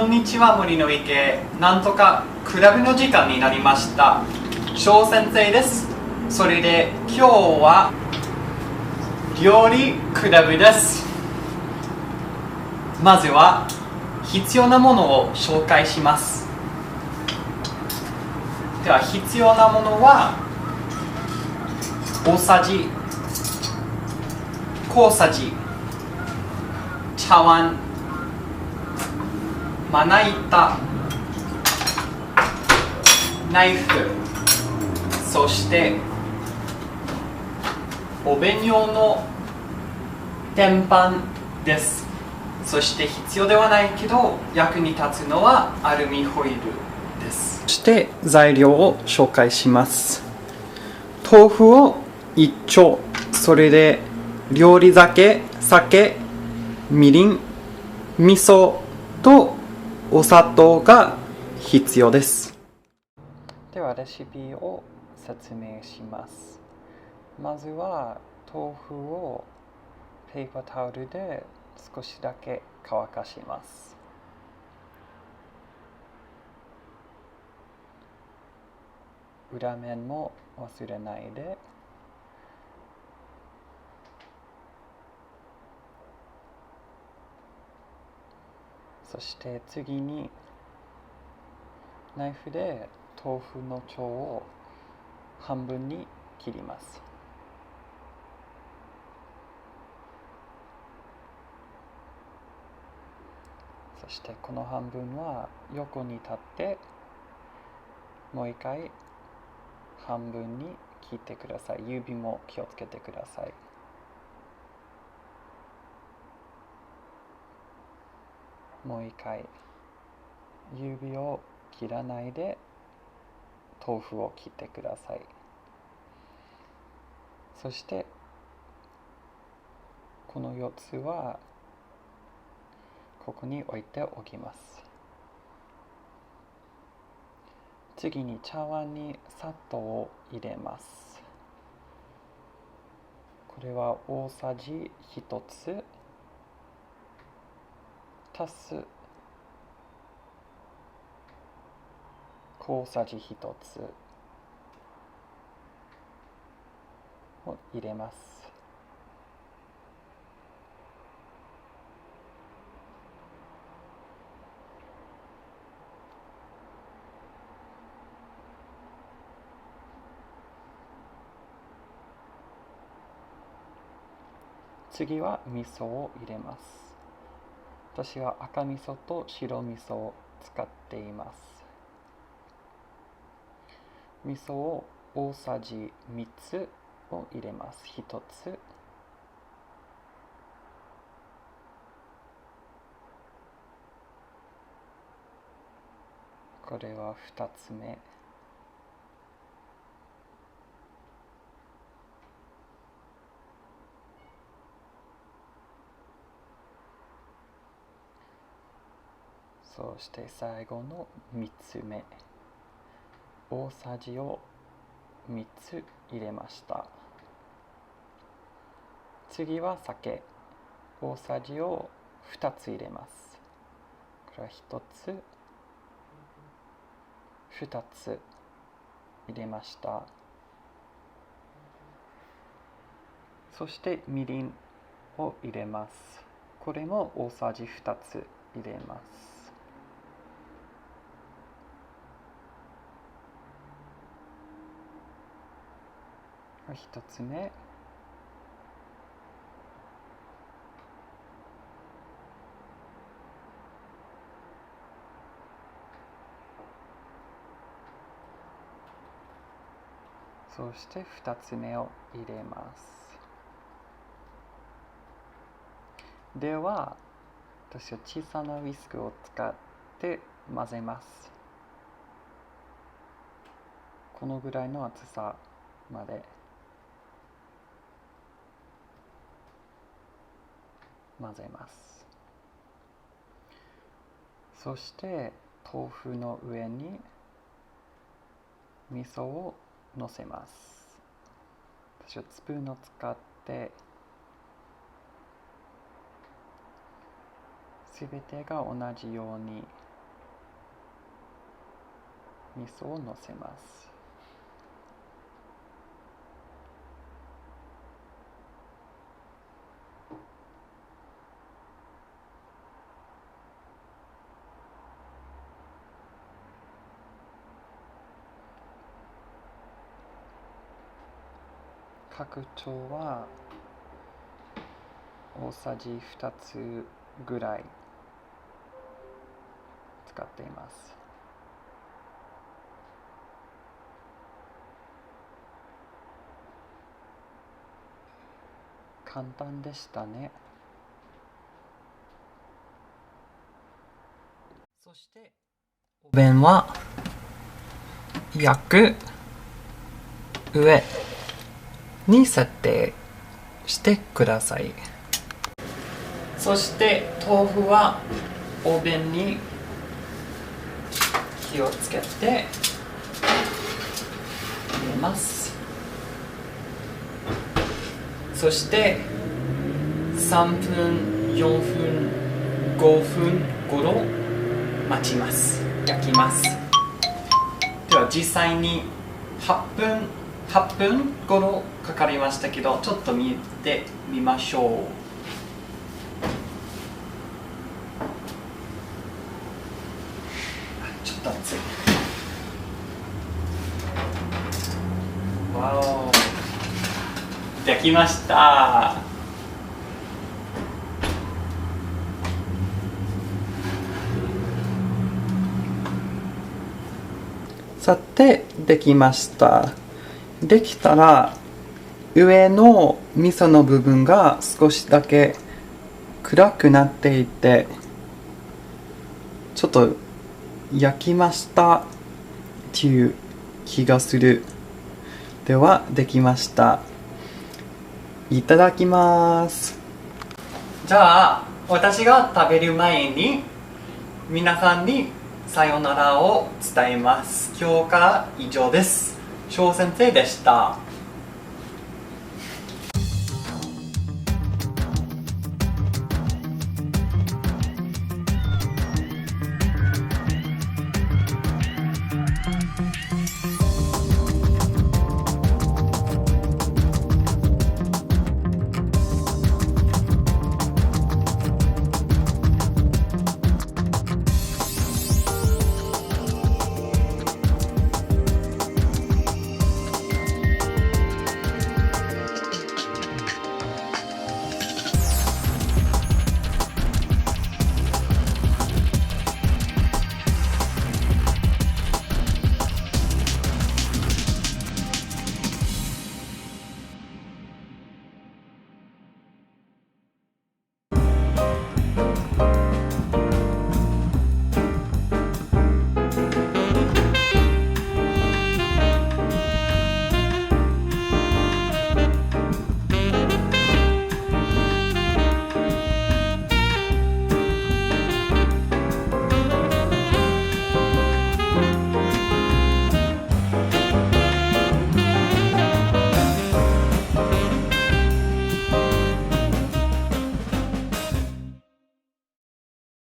こんにちは、森の池。なんとかクラブの時間になりました。翔先生です。それで今日は料理クラブです。まずは必要なものを紹介します。では必要なものは大さじ、小さじ、茶碗、まな板、ナイフ、そしてお弁用の天板です。そして必要ではないけど役に立つのはアルミホイルです。そして材料を紹介します。豆腐を1丁、それで料理酒、酒、みりん、味噌とお砂糖が必要です。ではレシピを説明します。まずは豆腐をペーパータオルで少しだけ乾かします。裏面も忘れないで。そして次にナイフで豆腐の腸を半分に切ります。そしてこの半分は横に立ってもう一回半分に切ってください。指も気をつけてください。もう一回指を切らないで豆腐を切ってください。そしてこの4つはここに置いておきます。次に茶碗に砂糖を入れます。これは大さじ1つ足す小さじ1つを入れます。次は味噌を入れます。私は赤味噌と白味噌を使っています。味噌を大さじ3つを入れます。1つ、これは2つ目、そして最後の3つ目、大さじを3つ入れました。次は酒、大さじを2つ入れます。これは1つ、2つ入れました。そしてみりんを入れます。これも大さじ2つ入れます。1つ目、そして2つ目を入れます。では、私は小さなウィスクを使って混ぜます。このぐらいの厚さまで混ぜます。そして豆腐の上に味噌をのせます。私はスプーンを使ってすべてが同じように味噌をのせます。白鳥は大さじ2つぐらい使っています。簡単でしたね。そしてお弁は焼く上に設定してください。そして豆腐はお弁に火をつけて入れます。そして3分、4分、5分ごろ待ちます。焼きます。では実際に8分ごろかかりましたけど、ちょっと見てみましょう。ちょっと熱い。わお、できました。さて、できました。できたら上の味噌の部分が少しだけ暗くなっていて、ちょっと焼きましたっていう気がする。ではできました。いただきます。じゃあ私が食べる前に皆さんにさよならを伝えます。今日から以上です。翔先生でした。